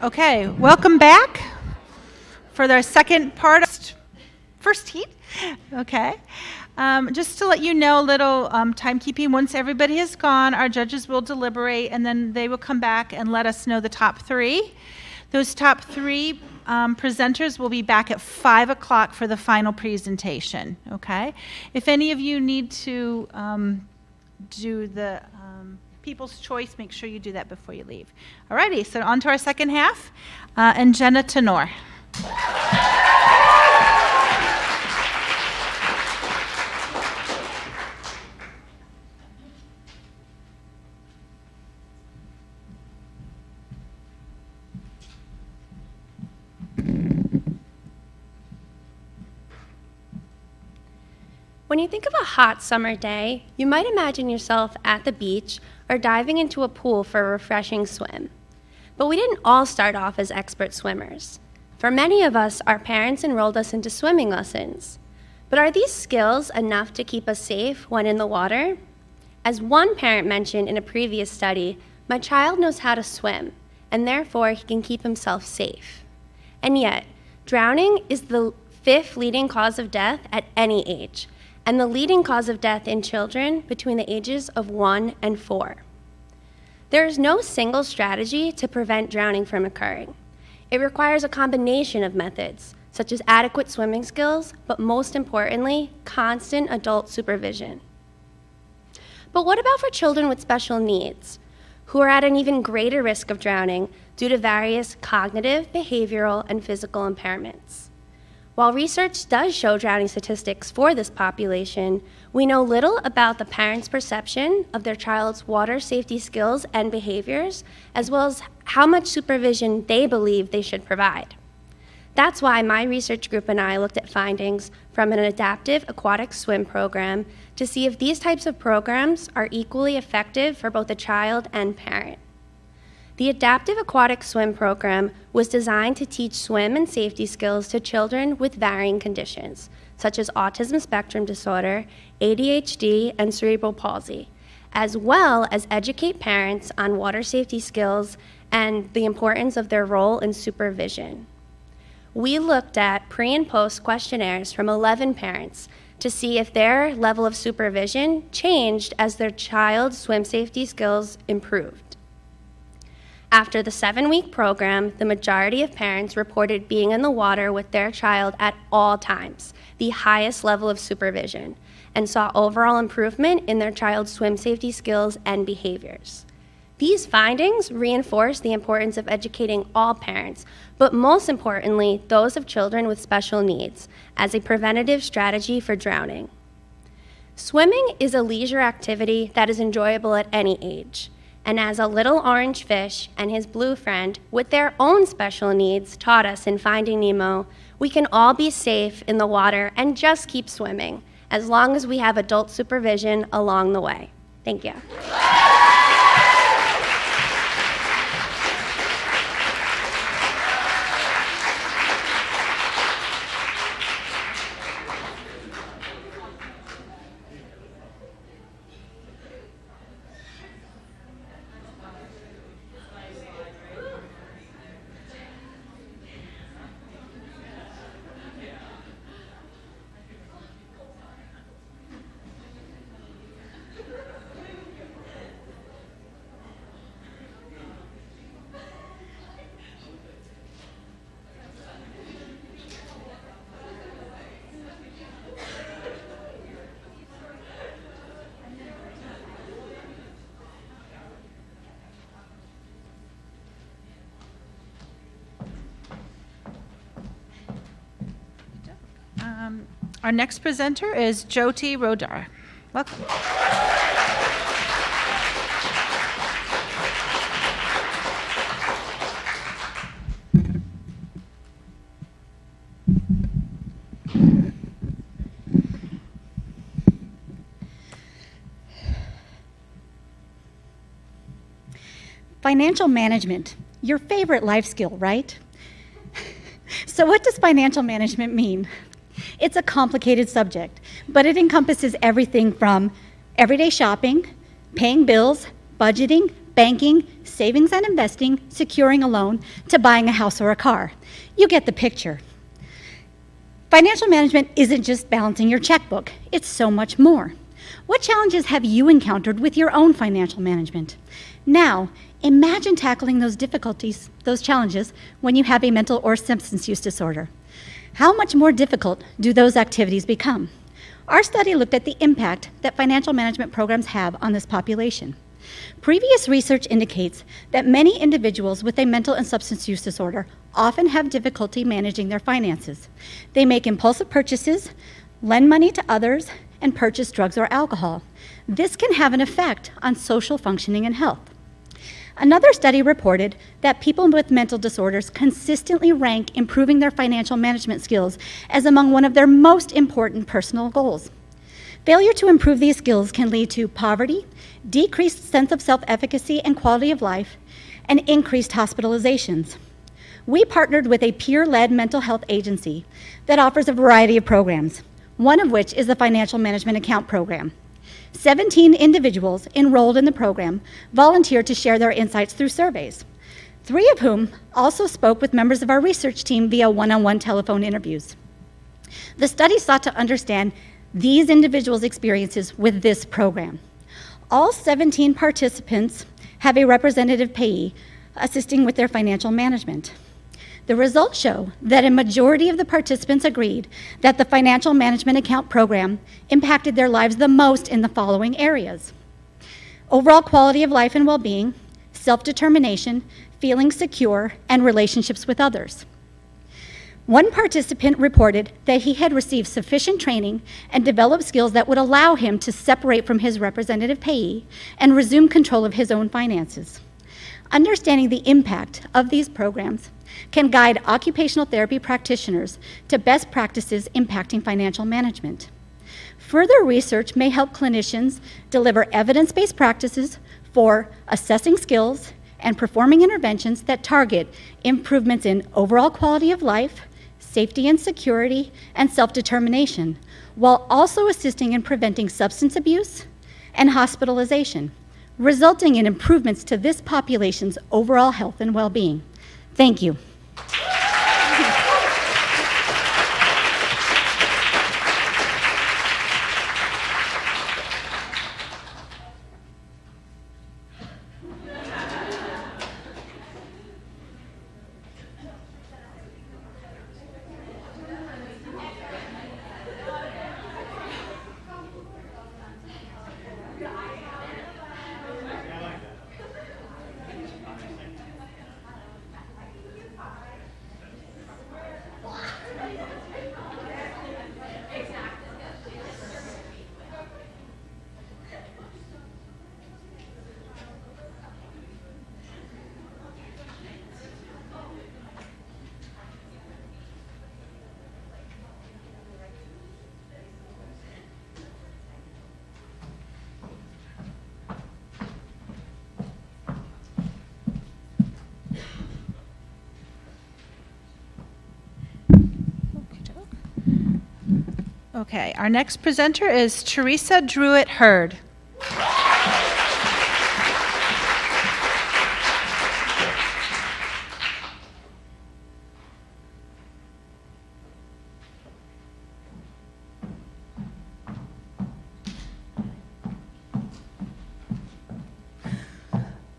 Okay, welcome back for our second part of first heat. Okay, just to let you know, a little timekeeping. Once everybody is gone, our judges will deliberate, and then they will come back and let us know the top three. Those top three presenters will be back at 5 o'clock for the final presentation. Okay, if any of you need to do the People's Choice, make sure you do that before you leave. Alrighty, so on to our second half, and Jenna Tenor. When you think of a hot summer day, you might imagine yourself at the beach or diving into a pool for a refreshing swim. But we didn't all start off as expert swimmers. For many of us, our parents enrolled us into swimming lessons. But are these skills enough to keep us safe when in the water? As one parent mentioned in a previous study, my child knows how to swim, and therefore he can keep himself safe. And yet, drowning is the 5th leading cause of death at any age, and the leading cause of death in children between the ages of 1 and 4. There is no single strategy to prevent drowning from occurring. It requires a combination of methods, such as adequate swimming skills, but most importantly, constant adult supervision. But what about for children with special needs, who are at an even greater risk of drowning due to various cognitive, behavioral, and physical impairments? While research does show drowning statistics for this population, we know little about the parents' perception of their child's water safety skills and behaviors, as well as how much supervision they believe they should provide. That's why my research group and I looked at findings from an adaptive aquatic swim program to see if these types of programs are equally effective for both the child and parent. The Adaptive Aquatic Swim program was designed to teach swim and safety skills to children with varying conditions, such as autism spectrum disorder, ADHD, and cerebral palsy, as well as educate parents on water safety skills and the importance of their role in supervision. We looked at pre- and post questionnaires from 11 parents to see if their level of supervision changed as their child's swim safety skills improved. After the 7-week program, the majority of parents reported being in the water with their child at all times, the highest level of supervision, and saw overall improvement in their child's swim safety skills and behaviors. These findings reinforce the importance of educating all parents, but most importantly, those of children with special needs, as a preventative strategy for drowning. Swimming is a leisure activity that is enjoyable at any age. And as a little orange fish and his blue friend with their own special needs taught us in Finding Nemo, we can all be safe in the water and just keep swimming, as long as we have adult supervision along the way. Thank you. Our next presenter is Jyoti Rodar. Welcome. Financial management, your favorite life skill, right? So what does financial management mean? It's a complicated subject, but it encompasses everything from everyday shopping, paying bills, budgeting, banking, savings and investing, securing a loan, to buying a house or a car. You get the picture. Financial management isn't just balancing your checkbook, it's so much more. What challenges have you encountered with your own financial management? Now, imagine tackling those difficulties, those challenges, when you have a mental or substance use disorder. How much more difficult do those activities become? Our study looked at the impact that financial management programs have on this population. Previous research indicates that many individuals with a mental and substance use disorder often have difficulty managing their finances. They make impulsive purchases, lend money to others, and purchase drugs or alcohol. This can have an effect on social functioning and health. Another study reported that people with mental disorders consistently rank improving their financial management skills as among one of their most important personal goals. Failure to improve these skills can lead to poverty, decreased sense of self-efficacy and quality of life, and increased hospitalizations. We partnered with a peer-led mental health agency that offers a variety of programs, one of which is the Financial Management Account Program. 17 individuals enrolled in the program volunteered to share their insights through surveys, 3 of whom also spoke with members of our research team via one-on-one telephone interviews. The study sought to understand these individuals' experiences with this program. All 17 participants have a representative payee assisting with their financial management. The results show that a majority of the participants agreed that the Financial Management Account Program impacted their lives the most in the following areas: overall quality of life and well-being, self-determination, feeling secure, and relationships with others. One participant reported that he had received sufficient training and developed skills that would allow him to separate from his representative payee and resume control of his own finances. Understanding the impact of these programs can guide occupational therapy practitioners to best practices impacting financial management. Further research may help clinicians deliver evidence-based practices for assessing skills and performing interventions that target improvements in overall quality of life, safety and security, and self-determination, while also assisting in preventing substance abuse and hospitalization, resulting in improvements to this population's overall health and well-being. Thank you. Okay, our next presenter is Teresa Druitt-Hurd.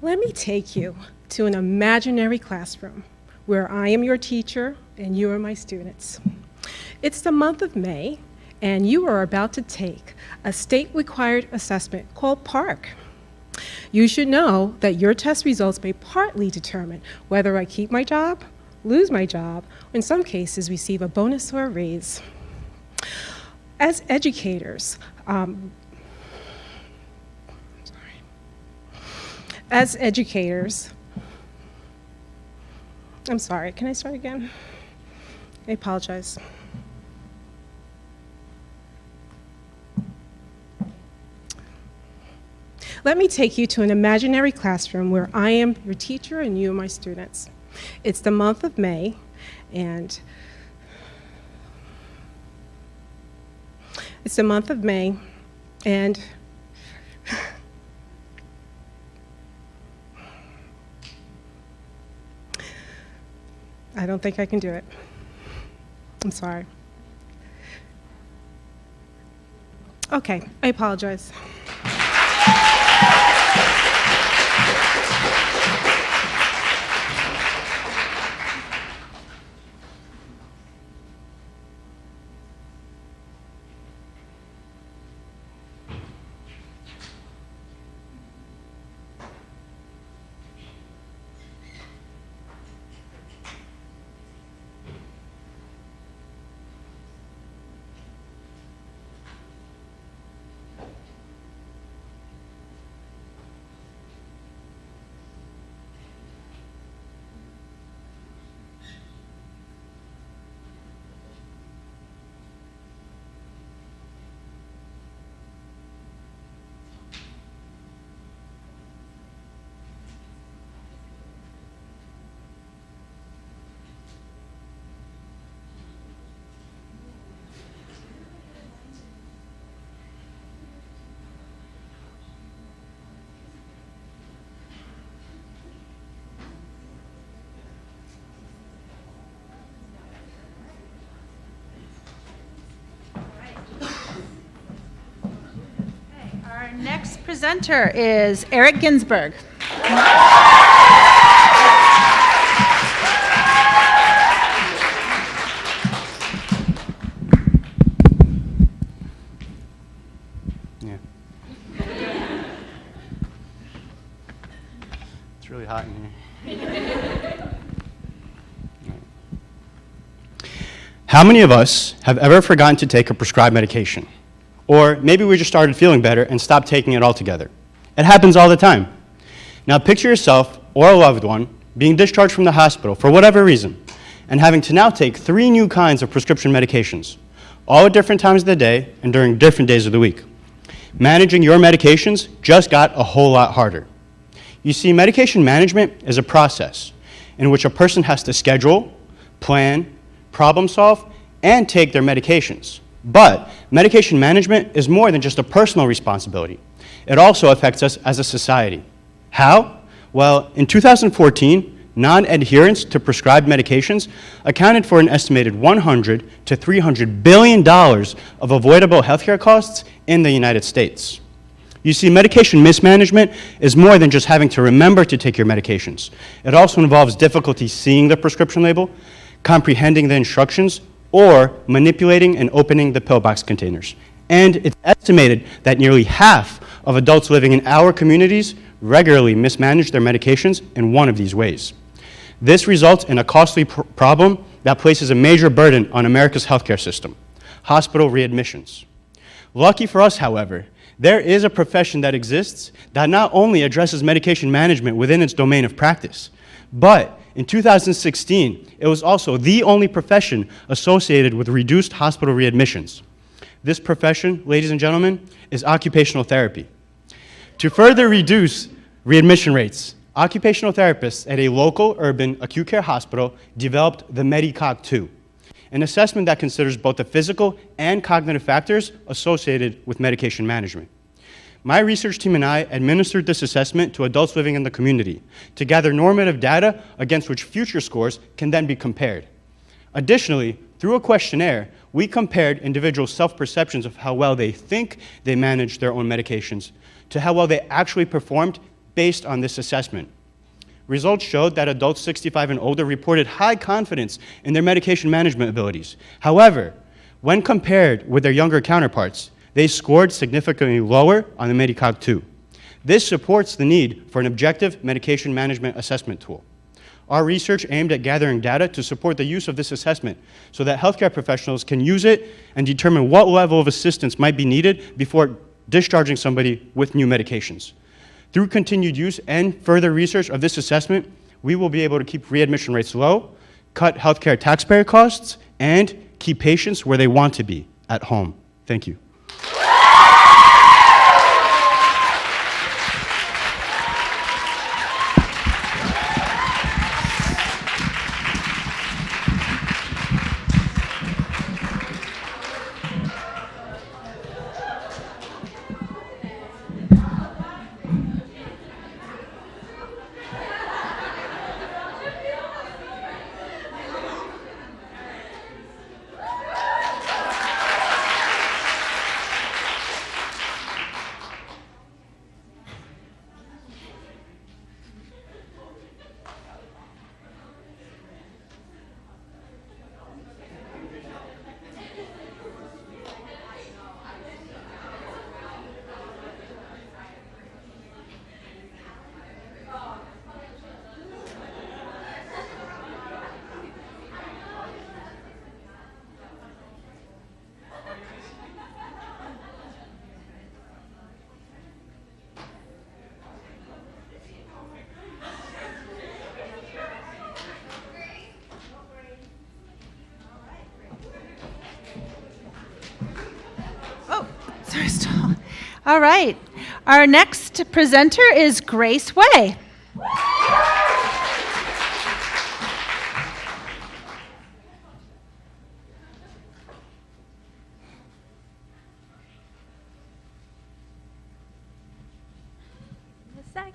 Let me take you to an imaginary classroom where I am your teacher and you are my students. It's the month of May, and you are about to take a state-required assessment called PARCC. You should know that your test results may partly determine whether I keep my job, lose my job, or in some cases receive a bonus or a raise. As educators, can I start again? I apologize. Let me take you to an imaginary classroom where I am your teacher and you are my students. It's the month of May, and I don't think I can do it. I'm sorry. Okay, I apologize. Our next presenter is Eric Ginsberg. Yeah. It's really hot in here. How many of us have ever forgotten to take a prescribed medication? Or maybe we just started feeling better and stopped taking it altogether. It happens all the time. Now picture yourself or a loved one being discharged from the hospital for whatever reason and having to now take 3 new kinds of prescription medications, all at different times of the day and during different days of the week. Managing your medications just got a whole lot harder. You see, medication management is a process in which a person has to schedule, plan, problem solve, and take their medications. But medication management is more than just a personal responsibility. It also affects us as a society. How? Well, in 2014, non-adherence to prescribed medications accounted for an estimated $100 to $300 billion of avoidable healthcare costs in the United States. You see, medication mismanagement is more than just having to remember to take your medications. It also involves difficulty seeing the prescription label, comprehending the instructions, or manipulating and opening the pillbox containers. And it's estimated that nearly half of adults living in our communities regularly mismanage their medications in one of these ways. This results in a costly problem that places a major burden on America's healthcare system: hospital readmissions. Lucky for us, however, there is a profession that exists that not only addresses medication management within its domain of practice, but in 2016, it was also the only profession associated with reduced hospital readmissions. This profession, ladies and gentlemen, is occupational therapy. To further reduce readmission rates, occupational therapists at a local urban acute care hospital developed the MEDICOG-2, an assessment that considers both the physical and cognitive factors associated with medication management. My research team and I administered this assessment to adults living in the community to gather normative data against which future scores can then be compared. Additionally, through a questionnaire, we compared individuals' self-perceptions of how well they think they manage their own medications to how well they actually performed based on this assessment. Results showed that adults 65 and older reported high confidence in their medication management abilities. However, when compared with their younger counterparts, they scored significantly lower on the MEDICOG-2. This supports the need for an objective medication management assessment tool. Our research aimed at gathering data to support the use of this assessment so that healthcare professionals can use it and determine what level of assistance might be needed before discharging somebody with new medications. Through continued use and further research of this assessment, we will be able to keep readmission rates low, cut healthcare taxpayer costs, and keep patients where they want to be, at home. Thank you. All right. Our next presenter is Grace Way. A sec.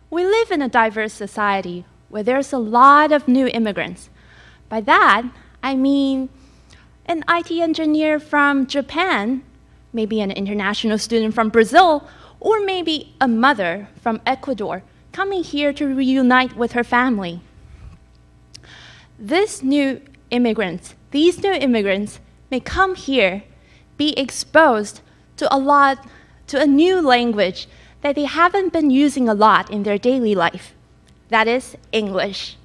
We live in a diverse society where there's a lot of new immigrants. By that, I mean an IT engineer from Japan, maybe an international student from Brazil, or maybe a mother from Ecuador coming here to reunite with her family. These new immigrants may come here, be exposed to a new language that they haven't been using a lot in their daily life. That is English.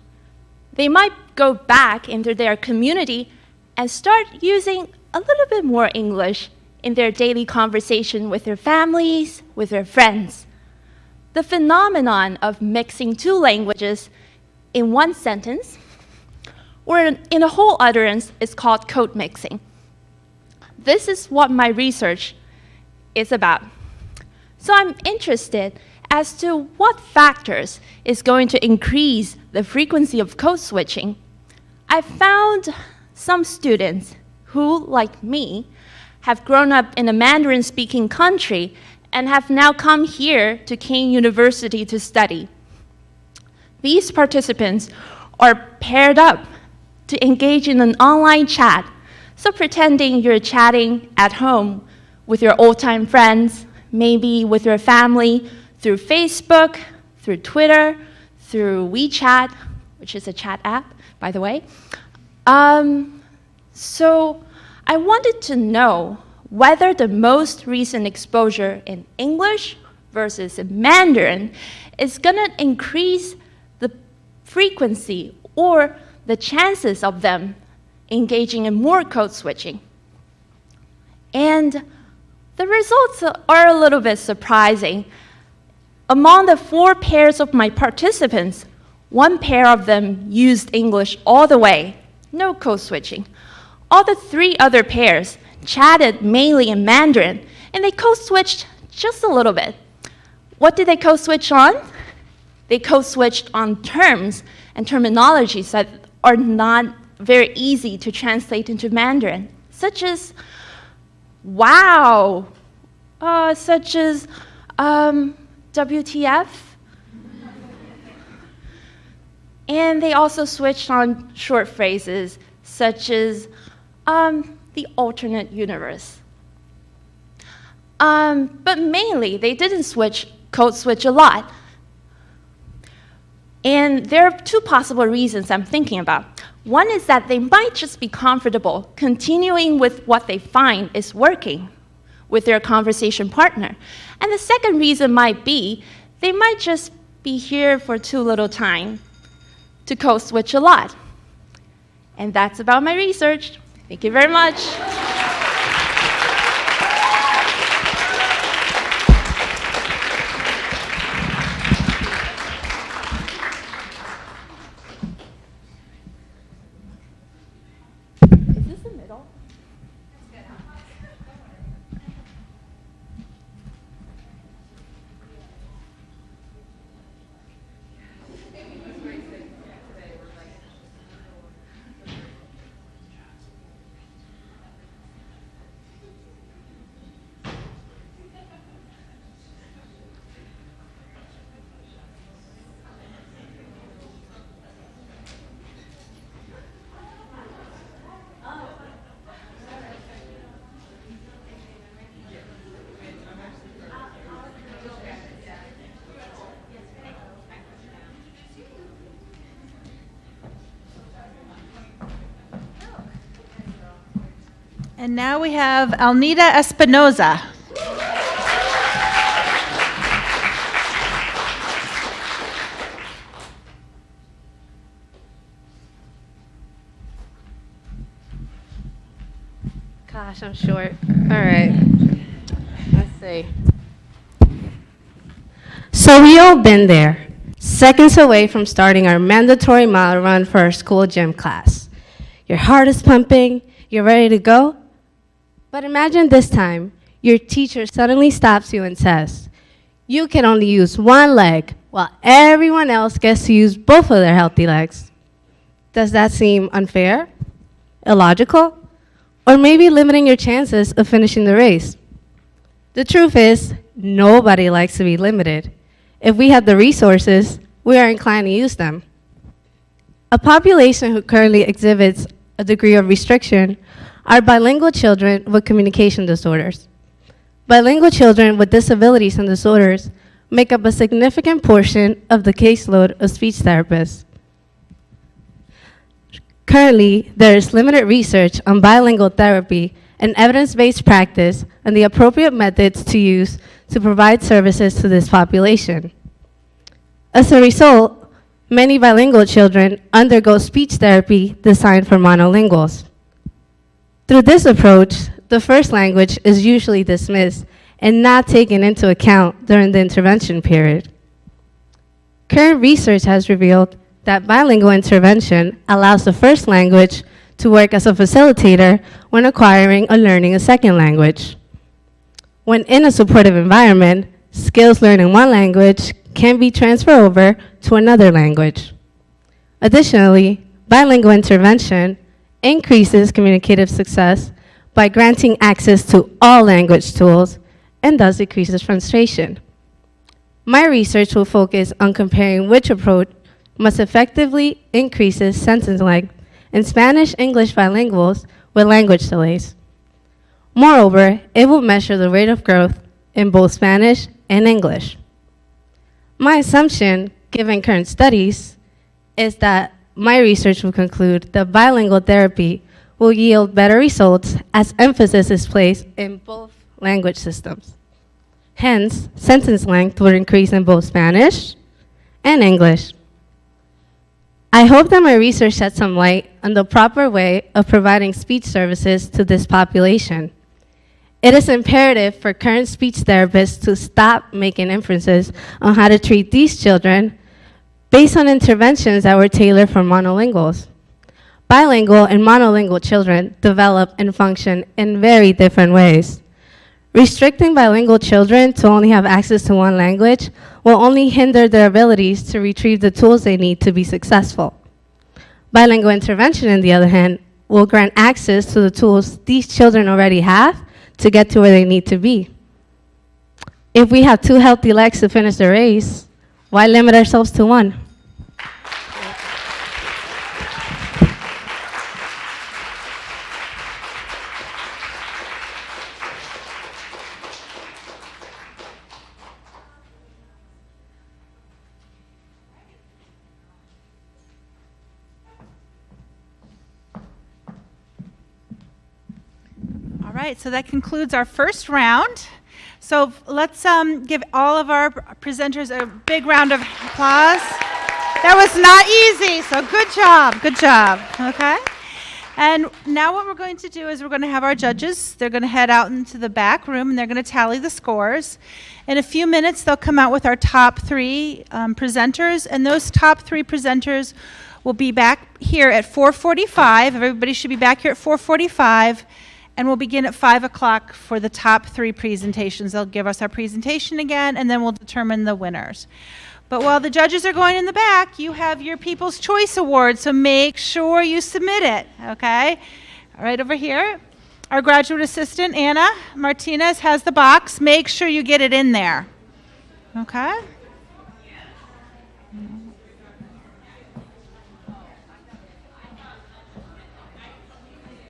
They might go back into their community and start using a little bit more English in their daily conversation with their families, with their friends. The phenomenon of mixing two languages in one sentence or in a whole utterance is called code mixing. This is what my research is about. So I'm interested as to what factors is going to increase the frequency of code switching. I found some students who, like me, have grown up in a Mandarin-speaking country and have now come here to Kean University to study. These participants are paired up to engage in an online chat, so pretending you're chatting at home with your old-time friends, maybe with your family, through Facebook, through Twitter, through WeChat, which is a chat app, by the way. So I wanted to know whether the most recent exposure in English versus in Mandarin is going to increase the frequency or the chances of them engaging in more code switching. And the results are a little bit surprising. Among the 4 pairs of my participants, 1 pair of them used English all the way, no code switching. All the 3 other pairs chatted mainly in Mandarin, and they code switched just a little bit. What did they code switch on? They code switched on terms and terminologies that are not very easy to translate into Mandarin, such as wow, such as WTF. And they also switched on short phrases such as the alternate universe. But mainly, they didn't code switch a lot. And there are 2 possible reasons I'm thinking about. One is that they might just be comfortable continuing with what they find is working with their conversation partner. And the second reason might be they might just be here for too little time to code switch a lot. And that's about my research. Thank you very much. Is this the middle? And now we have Alnita Espinoza. Gosh, I'm short. All right. Let's see. So we all been there, seconds away from starting our mandatory mile run for our school gym class. Your heart is pumping, you're ready to go. But imagine this time, your teacher suddenly stops you and says, you can only use one leg while everyone else gets to use both of their healthy legs. Does that seem unfair, illogical, or maybe limiting your chances of finishing the race? The truth is, nobody likes to be limited. If we have the resources, we are inclined to use them. A population who currently exhibits a degree of restriction are bilingual children with communication disorders. Bilingual children with disabilities and disorders make up a significant portion of the caseload of speech therapists. Currently, there is limited research on bilingual therapy and evidence-based practice and the appropriate methods to use to provide services to this population. As a result, many bilingual children undergo speech therapy designed for monolinguals. Through this approach, the first language is usually dismissed and not taken into account during the intervention period. Current research has revealed that bilingual intervention allows the first language to work as a facilitator when acquiring or learning a second language. When in a supportive environment, skills learned in one language can be transferred over to another language. Additionally, bilingual intervention increases communicative success by granting access to all language tools and thus decreases frustration. My research will focus on comparing which approach most effectively increases sentence length in Spanish-English bilinguals with language delays. Moreover, it will measure the rate of growth in both Spanish and English. My assumption, given current studies, is that my research will conclude that bilingual therapy will yield better results as emphasis is placed in both language systems. Hence, sentence length will increase in both Spanish and English. I hope that my research sheds some light on the proper way of providing speech services to this population. It is imperative for current speech therapists to stop making inferences on how to treat these children based on interventions that were tailored for monolinguals. Bilingual and monolingual children develop and function in very different ways. Restricting bilingual children to only have access to one language will only hinder their abilities to retrieve the tools they need to be successful. Bilingual intervention, on the other hand, will grant access to the tools these children already have to get to where they need to be. If we have two healthy legs to finish the race, why limit ourselves to one? All right, so that concludes our first round. So let's give all of our presenters a big round of applause. That was not easy, so good job, okay? And now what we're going to do is we're going to have our judges. They're going to head out into the back room, and they're going to tally the scores. In a few minutes, they'll come out with our top three presenters, and those top three presenters will be back here at 4:45. Everybody should be back here at 4:45. And we'll begin at 5 o'clock for the top three presentations. They'll give us our presentation again, and then we'll determine the winners. But while the judges are going in the back, you have your People's Choice Award, so make sure you submit it, okay? All right, over here, our graduate assistant, Anna Martinez, has the box. Make sure you get it in there, okay?